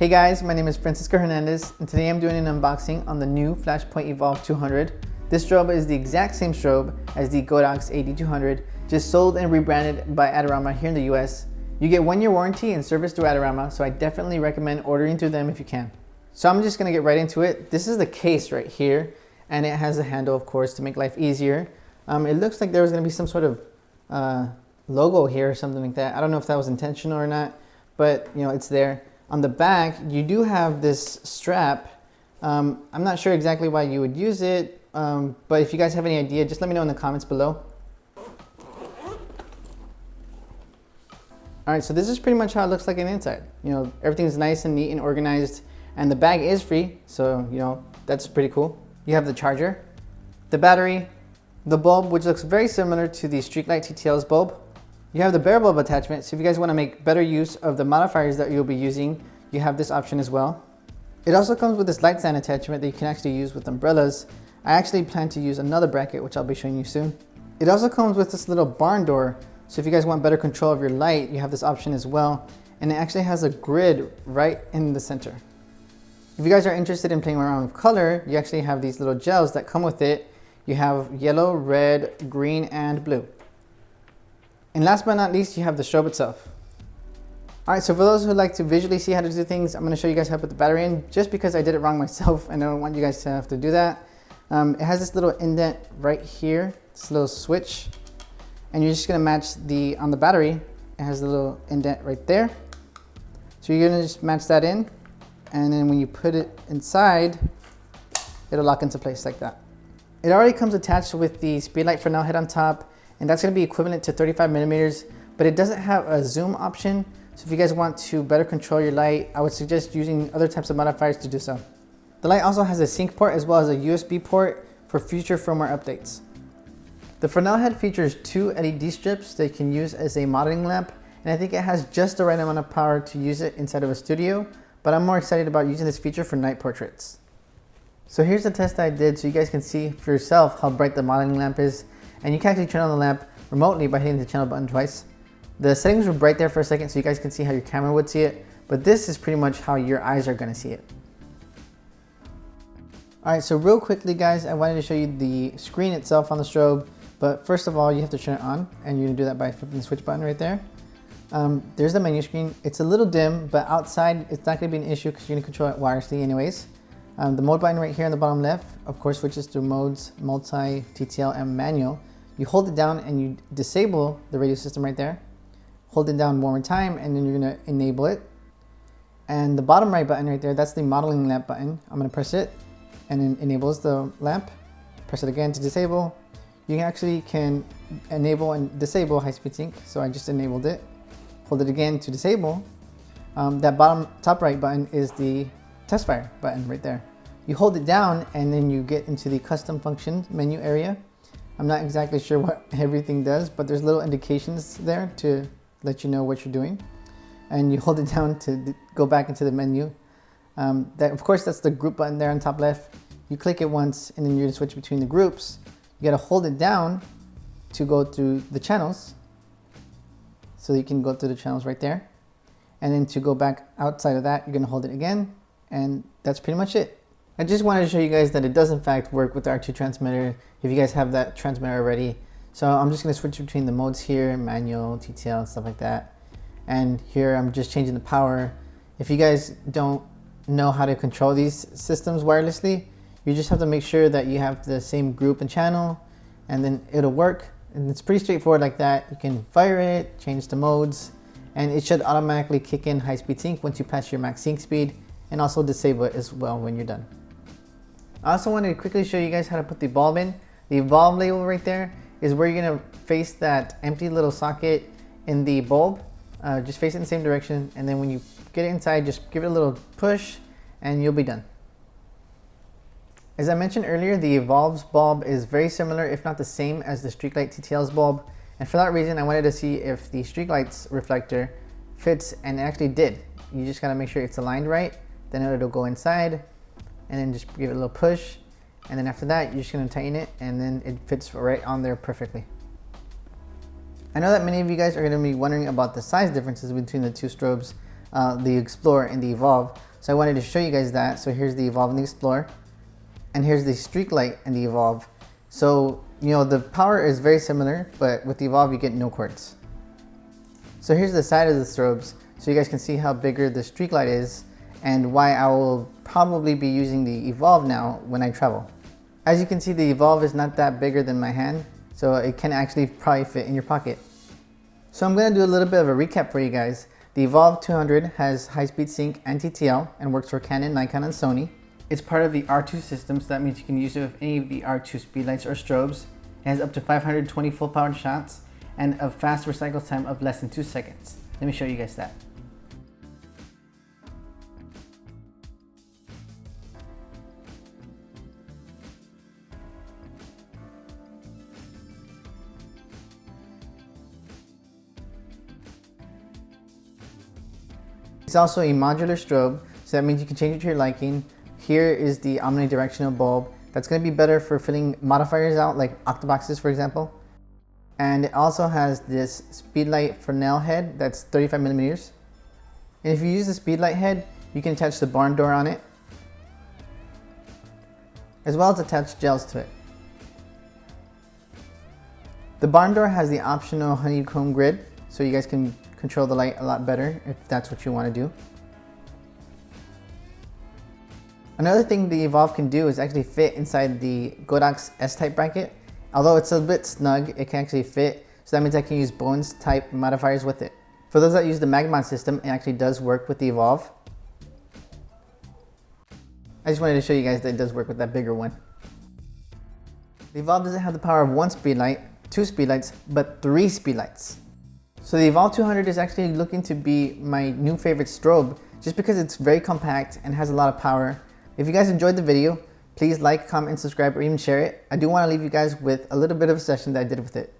Hey guys, my name is Francisco Hernandez, and today I'm doing an unboxing on the new Flashpoint eVOLV 200. This strobe is the exact same strobe as the Godox AD200, just sold and rebranded by Adorama here in the US. You get 1-year warranty and service through Adorama, so I definitely recommend ordering through them if you can. So I'm just gonna get right into it. This is the case right here, and it has a handle, of course, to make life easier. It looks like there was gonna be some sort of logo here or something like that. I don't know if that was intentional or not, but you know, it's there. On the back, you do have this strap. I'm not sure exactly why you would use it, but if you guys have any idea, just let me know in the comments below. All right, so this is pretty much how it looks like on the inside. You know, everything's nice and neat and organized, and the bag is free, so you know, that's pretty cool. You have the charger, the battery, the bulb, which looks very similar to the Streetlight TTL's bulb. You have the bare bulb attachment, so if you guys want to make better use of the modifiers that you'll be using, you have this option as well. It also comes with this light stand attachment that you can actually use with umbrellas. I actually plan to use another bracket, which I'll be showing you soon. It also comes with this little barn door, so if you guys want better control of your light, you have this option as well. And it actually has a grid right in the center. If you guys are interested in playing around with color, you actually have these little gels that come with it. You have yellow, red, green, and blue. And last but not least, you have the strobe itself. All right, so for those who like to visually see how to do things, I'm gonna show you guys how to put the battery in, just because I did it wrong myself and I don't want you guys to have to do that. It has this little indent right here, this little switch, and you're just gonna match on the battery, it has a little indent right there. So you're gonna just match that in, and then when you put it inside, it'll lock into place like that. It already comes attached with the speedlite Fresnel head on top, and that's going to be equivalent to 35 millimeters, but it doesn't have a zoom option. So if you guys want to better control your light, I would suggest using other types of modifiers to do so. The light also has a sync port as well as a USB port for future firmware updates. The Fresnel head features 2 LED strips that you can use as a modeling lamp, and I think it has just the right amount of power to use it inside of a studio, but I'm more excited about using this feature for night portraits. So here's the test I did so you guys can see for yourself how bright the modeling lamp is. And you can actually turn on the lamp remotely by hitting the channel button twice. The settings were bright there for a second so you guys can see how your camera would see it, but this is pretty much how your eyes are gonna see it. All right, so real quickly guys, I wanted to show you the screen itself on the strobe, but first of all, you have to turn it on, and you're gonna do that by flipping the switch button right there. There's the menu screen. It's a little dim, but outside it's not gonna be an issue because you're gonna control it wirelessly anyways. The mode button right here in the bottom left, of course, switches through modes, multi, TTL, and manual. You hold it down and you disable the radio system right there. Hold it down one more time and then you're gonna enable it. And the bottom right button right there, that's the modeling lamp button. I'm gonna press it and it enables the lamp. Press it again to disable. You actually can enable and disable high-speed sync, so I just enabled it. Hold it again to disable. That bottom top right button is the test fire button right there. You hold it down and then you get into the custom function menu area. I'm not exactly sure what everything does, but there's little indications there to let you know what you're doing. And you hold it down to go back into the menu. Of course, that's the group button there on top left. You click it once and then you're gonna switch between the groups. You gotta hold it down to go through the channels. So you can go through the channels right there. And then to go back outside of that, you're gonna hold it again. And that's pretty much it. I just wanted to show you guys that it does in fact work with the R2 transmitter if you guys have that transmitter already. So I'm just going to switch between the modes here, manual, TTL, and stuff like that. And here I'm just changing the power. If you guys don't know how to control these systems wirelessly, you just have to make sure that you have the same group and channel, and then it'll work. And it's pretty straightforward like that. You can fire it, change the modes, and it should automatically kick in high-speed sync once you pass your max sync speed, and also disable it as well when you're done. I also wanted to quickly show you guys how to put the bulb in. The eVOLV label right there is where you're gonna face that empty little socket in the bulb. Just face it in the same direction, and then when you get it inside, just give it a little push and you'll be done. As I mentioned earlier, the eVOLV's bulb is very similar, if not the same, as the Streetlight TTL's bulb. And for that reason, I wanted to see if the Streetlight's reflector fits, and it actually did. You just gotta make sure it's aligned right, then it'll go inside, and then just give it a little push, and then after that you're just going to tighten it, and then it fits right on there perfectly. I know that many of you guys are going to be wondering about the size differences between the two strobes, the Explorer and the eVOLV. So I wanted to show you guys that. So here's the eVOLV and the Explorer, and here's the streak light and the eVOLV. So, you know, the power is very similar, but with the eVOLV you get no cords. So here's the side of the strobes, so you guys can see how bigger the streak light is and why I will probably be using the eVOLV now when I travel. As you can see, the eVOLV is not that bigger than my hand, so it can actually probably fit in your pocket. So I'm going to do a little bit of a recap for you guys. The eVOLV 200 has high-speed sync and TTL and works for Canon, Nikon, and Sony. It's part of the R2 system, so that means you can use it with any of the R2 speedlights or strobes. It has up to 520 full-powered shots and a fast recycle time of less than 2 seconds. Let me show you guys that. It's also a modular strobe, so that means you can change it to your liking. Here is the omnidirectional bulb. That's going to be better for filling modifiers out, like octoboxes for example. And it also has this speedlight Fresnel head that's 35 millimeters. And if you use the speedlight head, you can attach the barn door on it, as well as attach gels to it. The barn door has the optional honeycomb grid, so you guys can control the light a lot better if that's what you want to do. Another thing the eVOLV can do is actually fit inside the Godox S-type bracket. Although it's a bit snug, it can actually fit, so that means I can use Bones type modifiers with it. For those that use the Magmon system, it actually does work with the eVOLV. I just wanted to show you guys that it does work with that bigger one. The eVOLV doesn't have the power of 1 speedlight, 2 speedlights, but 3 speedlights. So the eVOLV 200 is actually looking to be my new favorite strobe, just because it's very compact and has a lot of power. If you guys enjoyed the video, please like, comment, and subscribe, or even share it. I do want to leave you guys with a little bit of a session that I did with it.